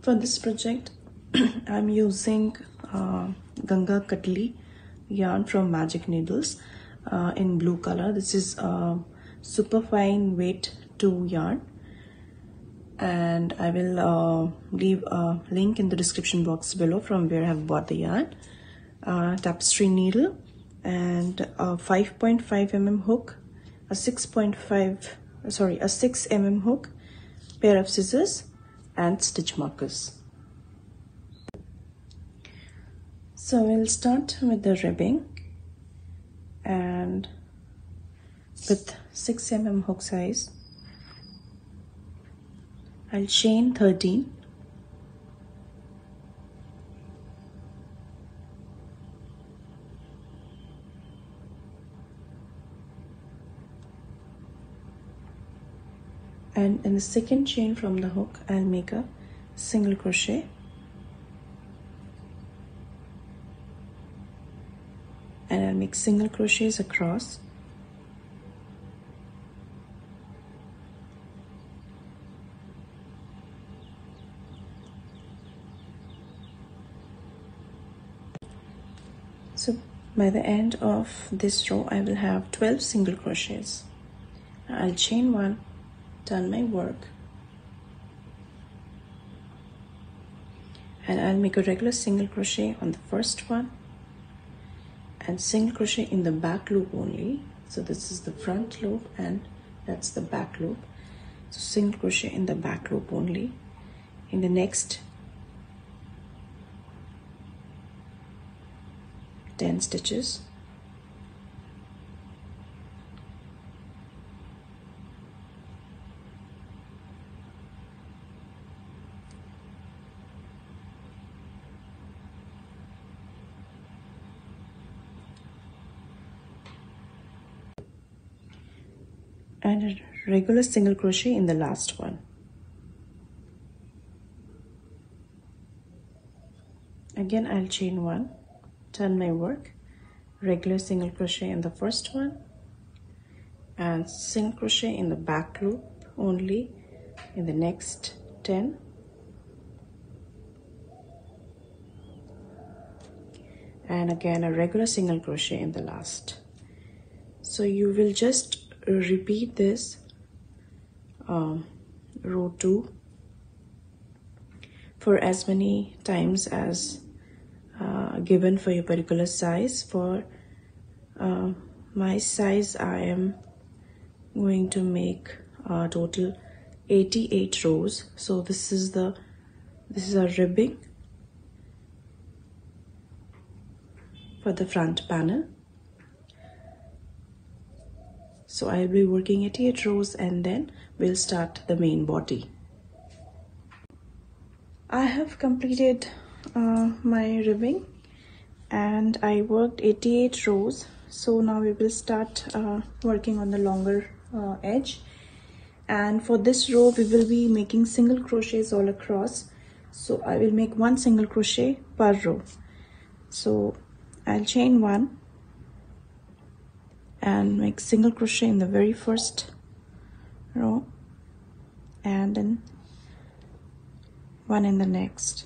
For this project, I'm using Ganga Katli yarn from Magic Needles in blue color. This is super fine weight 2 yarn, and I will leave a link in the description box below from where I have bought the yarn. Tapestry needle and a 5.5 mm hook, a 6 mm hook, pair of scissors and stitch markers. So we'll start with the ribbing, and with 6 mm hook size I'll chain 13, and in the second chain from the hook I'll make a single crochet, and I'll make single crochets across, so by the end of this row I will have 12 single crochets. I'll chain 1, turn my work, and I'll make a regular single crochet on the first one and single crochet in the back loop only. So this is the front loop and that's the back loop. So single crochet in the back loop only. In the next 10 stitches, and a regular single crochet in the last one. Again I'll chain 1, turn my work, regular single crochet in the first one and single crochet in the back loop only in the next 10, and again a regular single crochet in the last. So you will just repeat this row 2 for as many times as given for your particular size. For my size I am going to make a total 88 rows. So this is a ribbing for the front panel. So I'll be working 88 rows and then we'll start the main body. I have completed my ribbing and I worked 88 rows. So now we will start working on the longer edge, and for this row we will be making single crochets all across. So I will make 1 single crochet per row. So I'll chain 1 and make single crochet in the very first row and then 1 in the next.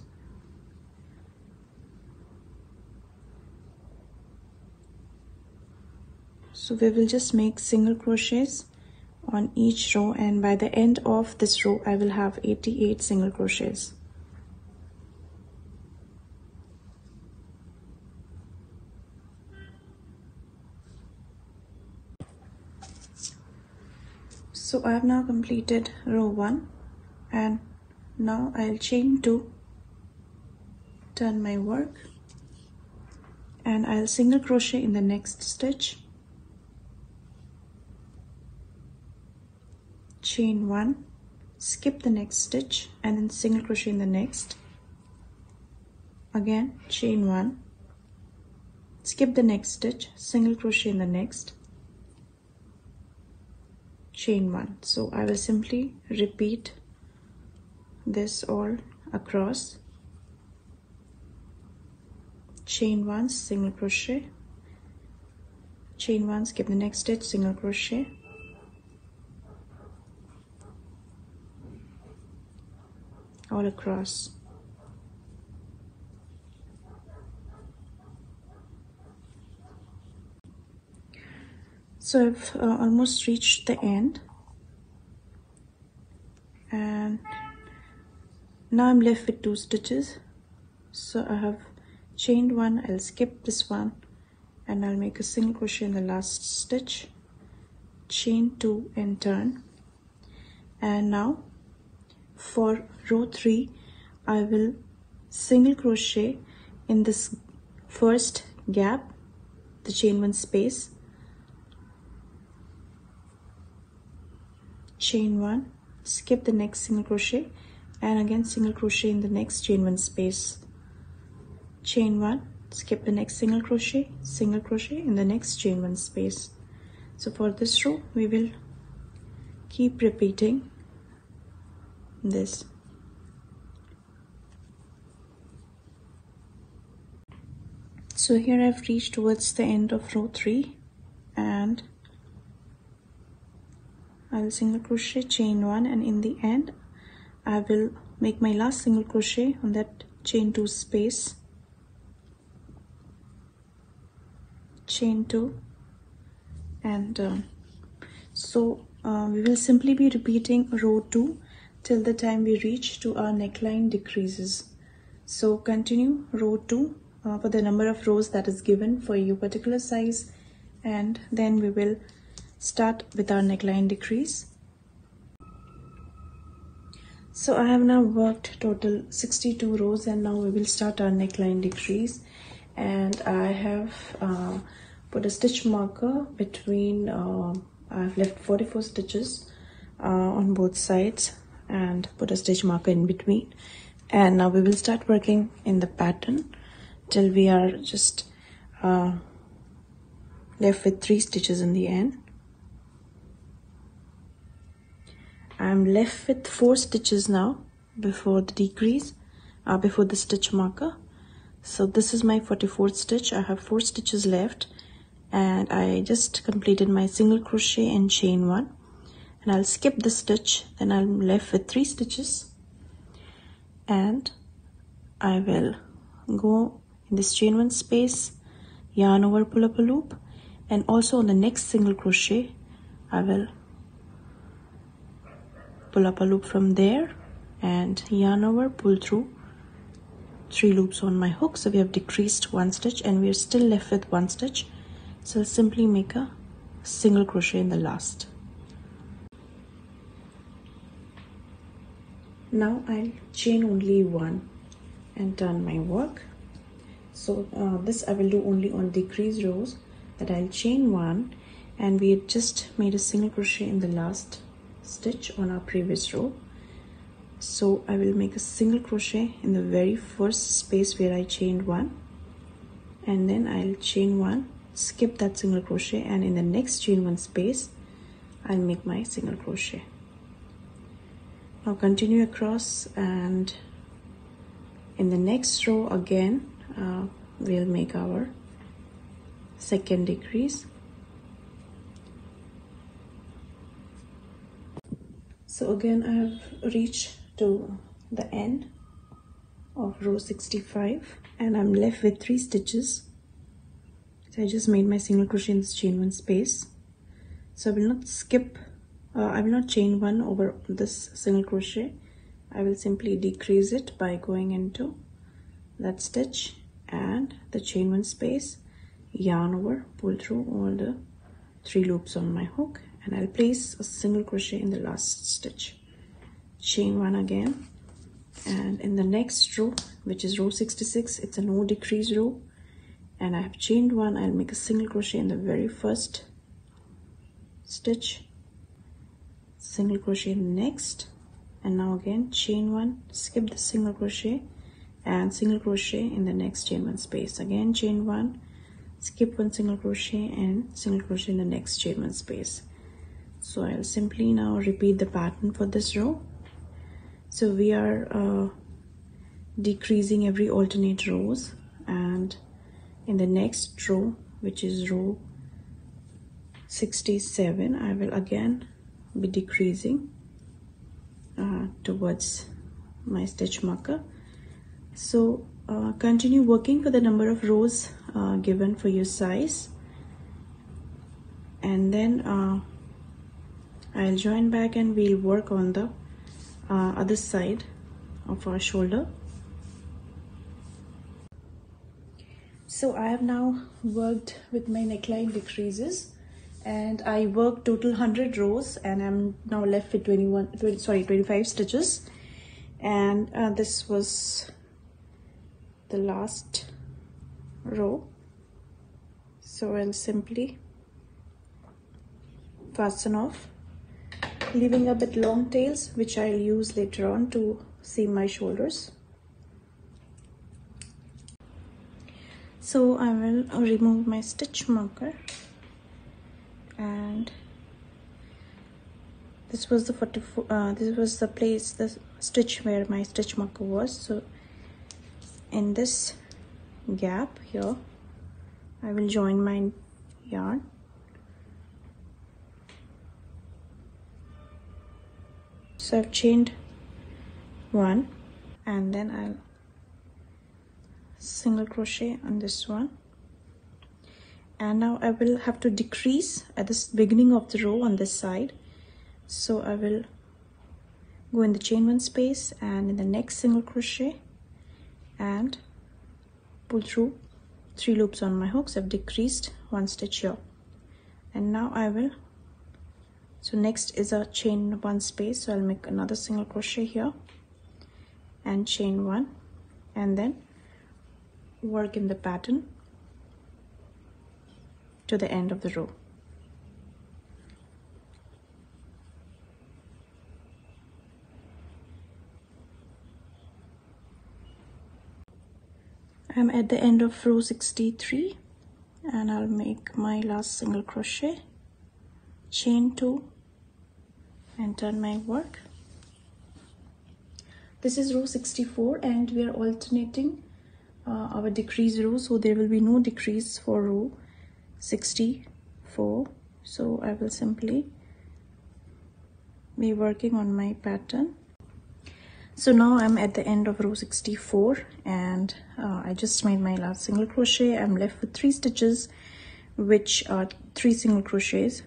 So we will just make single crochets on each row, and by the end of this row I will have 88 single crochets. So I have now completed row 1, and now I'll chain 2, turn my work, and I'll single crochet in the next stitch, chain 1, skip the next stitch and then single crochet in the next, again chain 1, skip the next stitch, single crochet in the next, chain 1. So I will simply repeat this all across. Chain 1, single crochet, chain 1, skip the next stitch, single crochet, all across. So I've almost reached the end, and now I'm left with 2 stitches. So I have chained 1, I'll skip this one and I'll make a single crochet in the last stitch, chain 2 and turn. And now for row 3 I will single crochet in this first gap, the chain 1 space, chain 1, skip the next single crochet, and again single crochet in the next chain 1 space, chain 1, skip the next single crochet in the next chain 1 space. So for this row we will keep repeating this. So here I've reached towards the end of row 3, and I'll single crochet, chain 1, and in the end I will make my last single crochet on that chain 2 space, chain 2, and we will simply be repeating row 2 till the time we reach to our neckline decreases. So continue row 2 for the number of rows that is given for your particular size, and then we will start with our neckline decrease. So I have now worked total 62 rows, and now we will start our neckline decrease. And I have put a stitch marker between, I've left 44 stitches on both sides and put a stitch marker in between. And now we will start working in the pattern till we are just left with 3 stitches in the end. I'm left with 4 stitches now before the decrease, before the stitch marker. So this is my 44th stitch. I have 4 stitches left, and I just completed my single crochet and chain 1, and I'll skip the stitch. Then I'm left with 3 stitches, and I will go in this chain 1 space, yarn over, pull up a loop, and also on the next single crochet I will pull up a loop from there and yarn over, pull through 3 loops on my hook. So we have decreased 1 stitch and we are still left with 1 stitch. So I'll simply make a single crochet in the last. Now I'll chain only 1 and turn my work. So this I will do only on decreased rows, that I'll chain 1, and we had just made a single crochet in the last stitch on our previous row. So I will make a single crochet in the very first space where I chained 1, and then I'll chain 1, skip that single crochet, and in the next chain 1 space I'll make my single crochet. Now continue across, and in the next row again we'll make our second decrease. So again I have reached to the end of row 65, and I'm left with 3 stitches. So I just made my single crochet in this chain 1 space. So I will not skip, I will not chain 1 over this single crochet. I will simply decrease it by going into that stitch and the chain 1 space, yarn over, pull through all the 3 loops on my hook, and I'll place a single crochet in the last stitch, chain 1 again, and in the next row, which is row 66, it's a no decrease row, and I have chained 1. I'll make a single crochet in the very first stitch, single crochet in the next, and now again chain 1, skip the single crochet, and single crochet in the next chain 1 space, again chain 1, skip 1 single crochet, and single crochet in the next chain 1 space. So I'll simply now repeat the pattern for this row. So we are decreasing every alternate rows, and in the next row, which is row 67, I will again be decreasing towards my stitch marker. So continue working for the number of rows given for your size, and then I'll join back and we'll work on the other side of our shoulder. So I have now worked with my neckline decreases, and I worked total 100 rows, and I'm now left with 25 stitches. And this was the last row. So I'll simply fasten off, leaving a bit long tails, which I'll use later on to seam my shoulders. So I will remove my stitch marker, and this was the 44. This was the place, the stitch where my stitch marker was. So in this gap here, I will join my yarn. So I've chained one, and then I'll single crochet on this one, and now I will have to decrease at the beginning of the row on this side. So I will go in the chain one space and in the next single crochet and pull through 3 loops on my hooks. I've decreased 1 stitch here, and now I will, so next is a chain 1 space, so I'll make another single crochet here and chain 1, and then work in the pattern to the end of the row. I'm at the end of row 63, and I'll make my last single crochet, chain 2, and turn my work. This is row 64, and we are alternating our decrease row, so there will be no decrease for row 64. So I will simply be working on my pattern. So now I'm at the end of row 64, and I just made my last single crochet. I'm left with 3 stitches, which are 3 single crochets.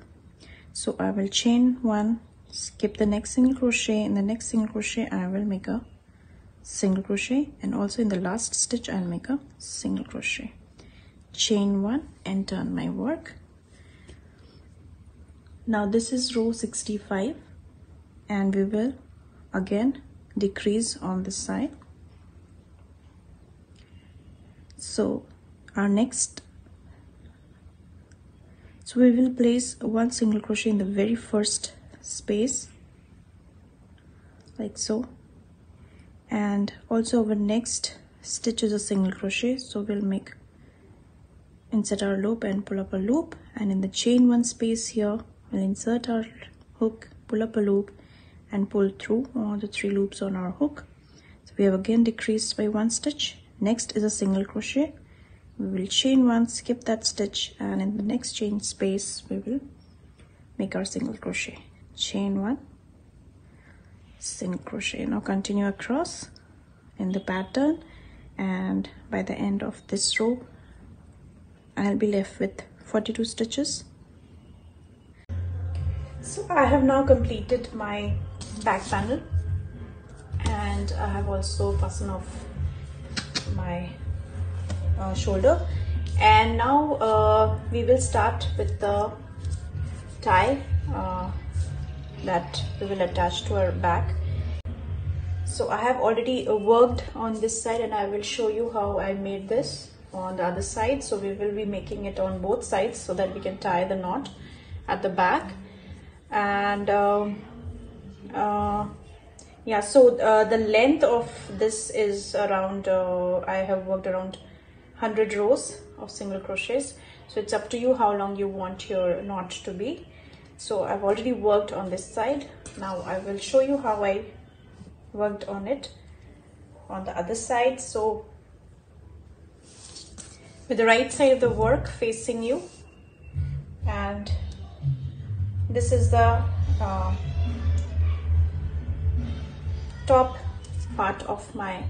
So I will chain 1, skip the next single crochet. In the next single crochet I will make a single crochet, and also in the last stitch I'll make a single crochet, chain 1, and turn my work. Now this is row 65, and we will again decrease on this side. So our next, so we will place 1 single crochet in the very first space, like so, and also our next stitch is a single crochet. So we'll make, insert our loop and pull up a loop, and in the chain 1 space here we'll insert our hook, pull up a loop, and pull through all the 3 loops on our hook. So we have again decreased by 1 stitch. Next is a single crochet. We will chain 1, skip that stitch, and in the next chain space we will make our single crochet, chain 1, single crochet. Now continue across in the pattern, and by the end of this row I'll be left with 42 stitches. So I have now completed my back panel, and I have also fastened off my shoulder, and now we will start with the tie that we will attach to our back. So I have already worked on this side, and I will show you how I made this on the other side. So we will be making it on both sides so that we can tie the knot at the back. And yeah, so the length of this is around I have worked around 100 rows of single crochets, so it's up to you how long you want your knot to be. So I've already worked on this side. Now I will show you how I worked on it on the other side. So with the right side of the work facing you, and this is the top part of my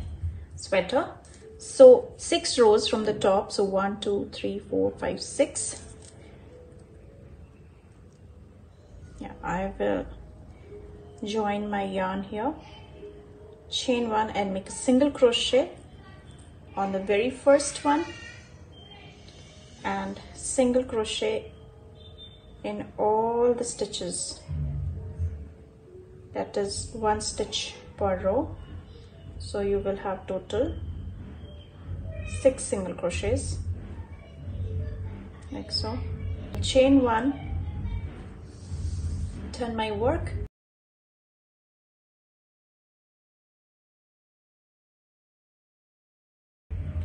sweater. So 6 rows from the top, so 1 2 3 4 5 6, I will join my yarn here, chain 1 and make a single crochet on the very first one and single crochet in all the stitches. That is 1 stitch per row, so you will have total 6 single crochets, like so. Chain 1, turn my work,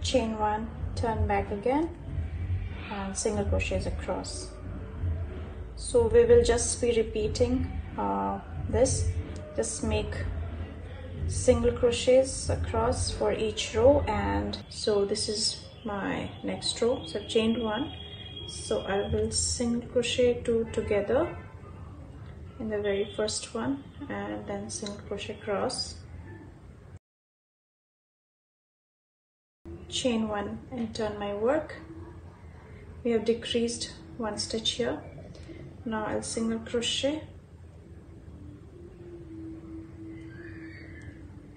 chain 1, turn back again, and single crochets across. So we will just be repeating this. Just make single crochets across for each row, and so this is my next row. So I've chained 1, so I will single crochet 2 together in the very first one and then single crochet across, chain 1 and turn my work. We have decreased 1 stitch here. Now I'll single crochet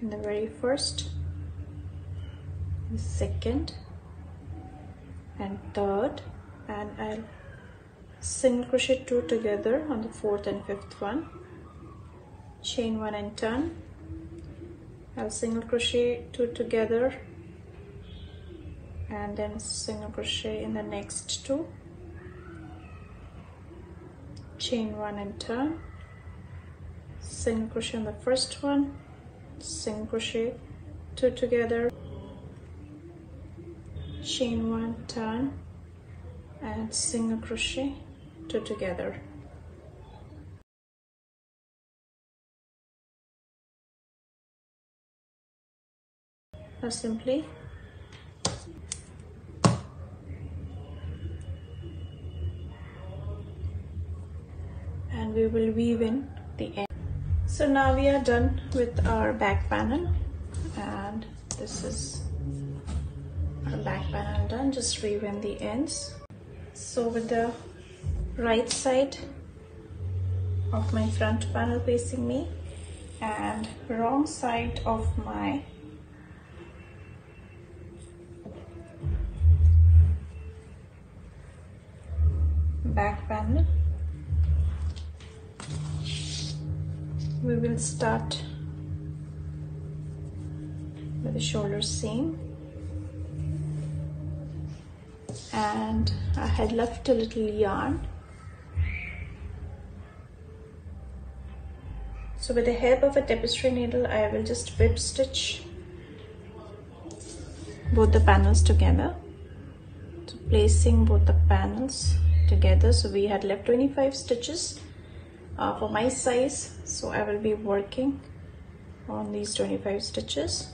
in the very first, the second and third, and I'll single crochet 2 together on the 4th and 5th one, chain 1 and turn. I'll single crochet 2 together and then single crochet in the next 2, chain 1 and turn, single crochet on the first one, single crochet 2 together, chain 1, turn, and single crochet 2 together. Now simply and we will weave in the end. So now we are done with our back panel, and this is our back panel done. Just weave in the ends. So with the right side of my front panel facing me and wrong side of my back panel, we will start with the shoulder seam, and I had left a little yarn, so with the help of a tapestry needle I will just whip stitch both the panels together, so placing both the panels together. So we had left 25 stitches for my size, so I will be working on these 25 stitches.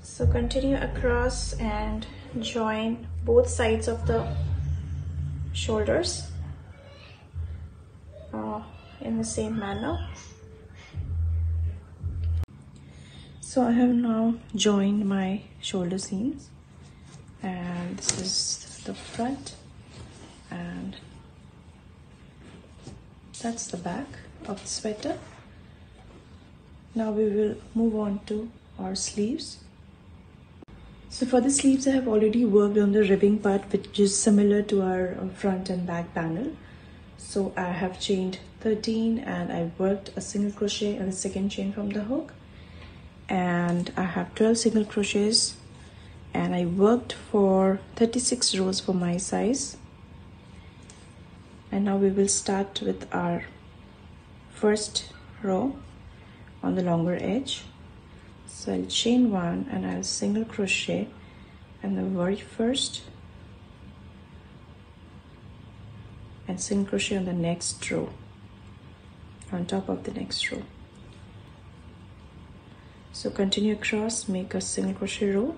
So continue across and join both sides of the shoulders in the same manner. So I have now joined my shoulder seams, and this is the front and that's the back of the sweater. Now we will move on to our sleeves. So for the sleeves I have already worked on the ribbing part, which is similar to our front and back panel. So I have chained 13 and I worked a single crochet and the second chain from the hook, and I have 12 single crochets, and I worked for 36 rows for my size. And now we will start with our first row on the longer edge. So I'll chain 1 and I'll single crochet in the very first and single crochet on the next row, on top of the next row. So continue across, make a single crochet row,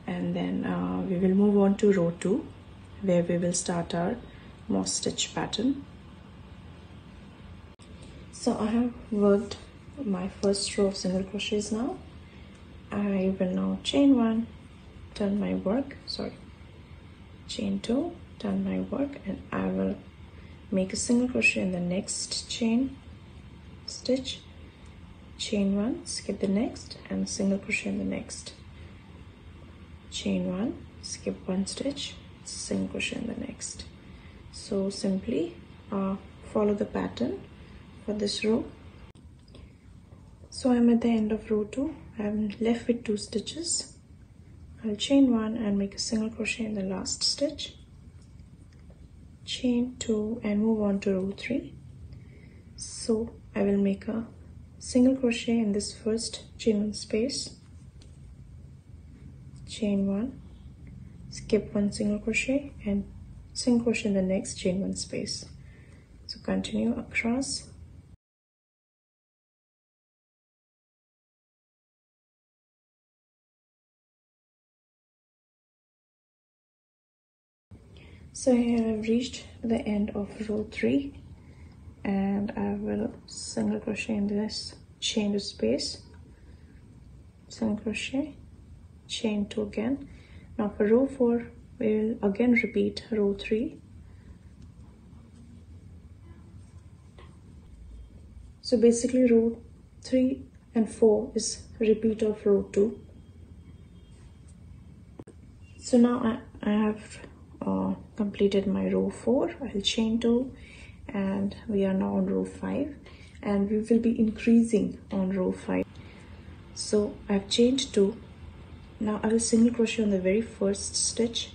and then we will move on to row 2, where we will start our moss stitch pattern. So I have worked my first row of single crochets now. I will now chain 1, turn my work, chain 2, turn my work, and I will make a single crochet in the next chain stitch, chain 1, skip the next, and single crochet in the next, chain 1, skip 1 stitch, single crochet in the next. So simply follow the pattern for this row. So I'm at the end of row 2. I'm left with 2 stitches. I'll chain 1 and make a single crochet in the last stitch, chain 2, and move on to row 3. So I will make a single crochet in this first chain 1 space, chain 1, skip 1 single crochet, and single crochet in the next chain 1 space. So continue across. So here I've reached the end of row 3, and I will single crochet in this chain 2 space, single crochet, chain 2 again. Now for row 4, we will again repeat row 3. So basically row 3 and 4 is repeat of row 2. So now I have completed my row 4. I'll chain 2, and we are now on row 5, and we will be increasing on row 5. So I've chained 2. Now I will single crochet on the very first stitch,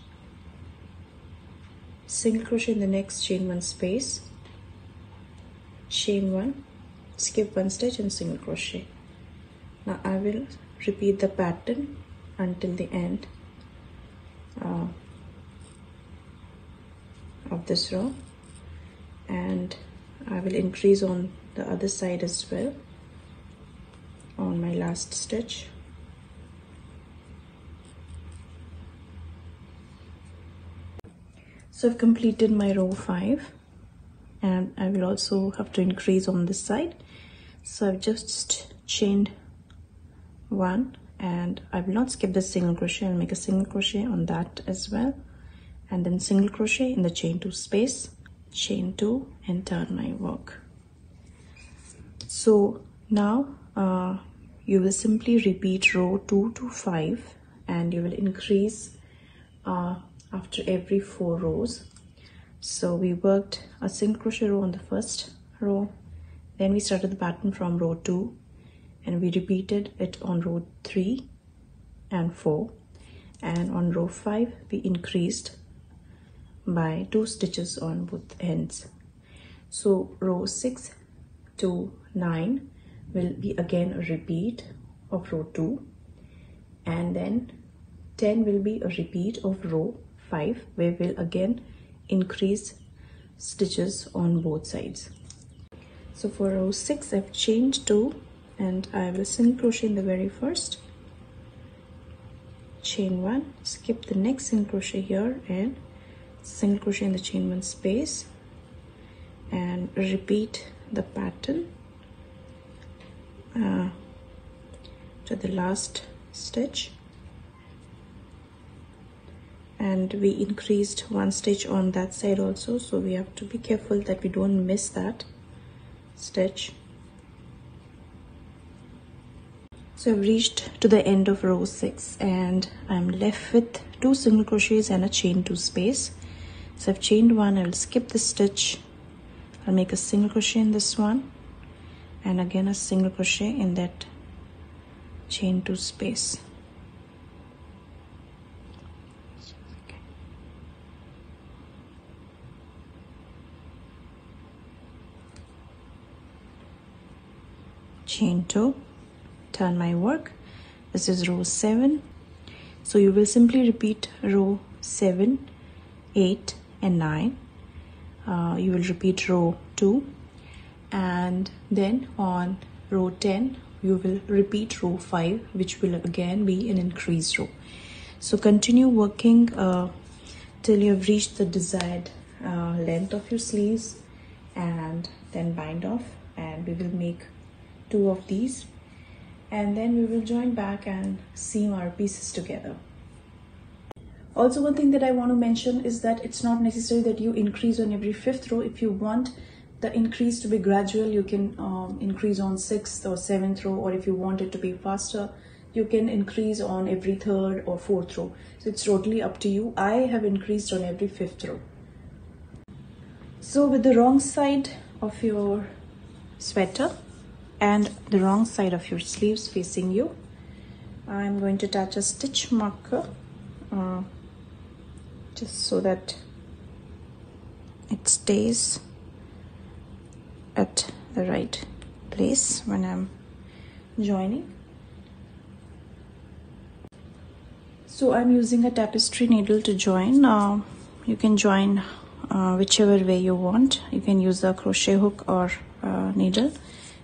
single crochet in the next chain 1 space, chain 1, skip 1 stitch, and single crochet. Now I will repeat the pattern until the end of this row, and I will increase on the other side as well on my last stitch. So I've completed my row 5, and I will also have to increase on this side. So I've just chained 1, and I will not skip the single crochet. I'll make a single crochet on that as well, and then single crochet in the chain 2 space, chain 2, and turn my work. So now you will simply repeat row 2 to 5, and you will increase after every 4 rows. So we worked a single crochet row on the first row, then we started the pattern from row 2, and we repeated it on row 3 and 4, and on row 5 we increased by 2 stitches on both ends. So row 6 to 9 will be again a repeat of row 2, and then 10 will be a repeat of row 5, where we'll again increase stitches on both sides. So for row 6 I've chained 2, and I will single crochet in the very first, chain 1, skip the next single crochet here, and single crochet in the chain 1 space, and repeat the pattern to the last stitch, and we increased 1 stitch on that side also, so we have to be careful that we don't miss that stitch. So I've reached to the end of row 6, and I'm left with 2 single crochets and a chain 2 space. So I've chained 1, I will skip the stitch, I'll make a single crochet in this one, and again a single crochet in that chain 2 space. Chain 2, turn my work. This is row 7. So you will simply repeat row 7, 8 and 9. You will repeat row 2, and then on row 10 you will repeat row 5, which will again be an increased row. So continue working till you have reached the desired length of your sleeves, and then bind off, and we will make 2 of these, and then we will join back and seam our pieces together. Also, one thing that I want to mention is that it's not necessary that you increase on every 5th row. If you want the increase to be gradual, you can increase on 6th or 7th row, or if you want it to be faster, you can increase on every 3rd or 4th row. So it's totally up to you. I have increased on every 5th row. So with the wrong side of your sweater and the wrong side of your sleeves facing you, I'm going to attach a stitch marker just so that it stays at the right place when I'm joining. So I'm using a tapestry needle to join. You can join whichever way you want. You can use a crochet hook or needle,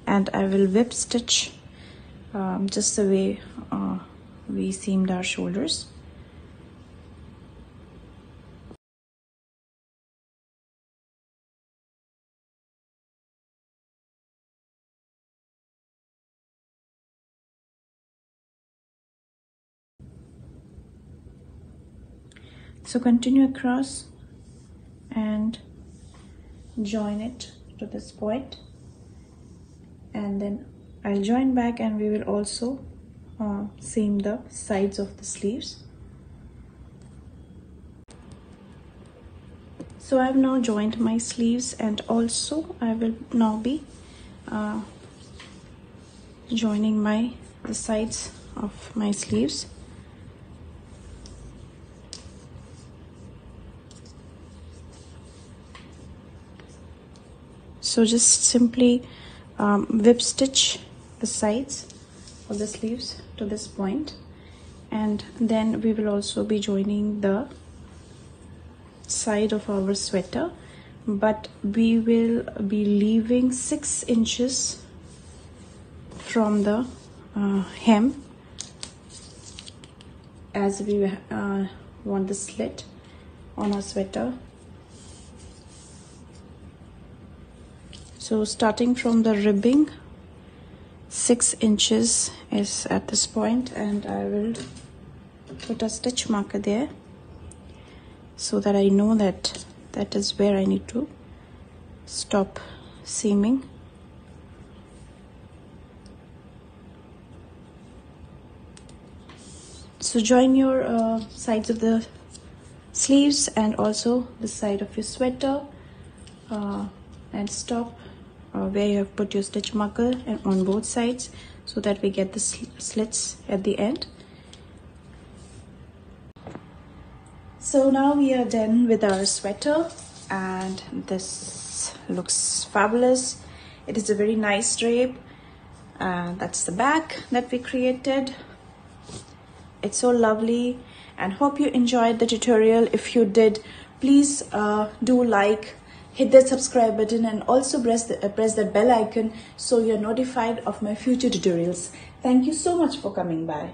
and I will whip stitch just the way we seamed our shoulders. So continue across and join it to this point, and then I'll join back, and we will also seam the sides of the sleeves. So I've now joined my sleeves, and also I will now be joining the sides of my sleeves. So just simply whip stitch the sides of the sleeves to this point, and then we will also be joining the side of our sweater, but we will be leaving 6 inches from the hem, as we want the slit on our sweater. So starting from the ribbing, 6 inches is at this point, and I will put a stitch marker there so that I know that that is where I need to stop seaming. So join your sides of the sleeves and also the side of your sweater, and stop where you have put your stitch marker, and on both sides, so that we get the slits at the end. So now we are done with our sweater, and this looks fabulous. It is a very nice drape. That's the back that we created. It's so lovely, and hope you enjoyed the tutorial. If you did, please do like, hit that subscribe button, and also press that bell icon so you're notified of my future tutorials. Thank you so much for coming by.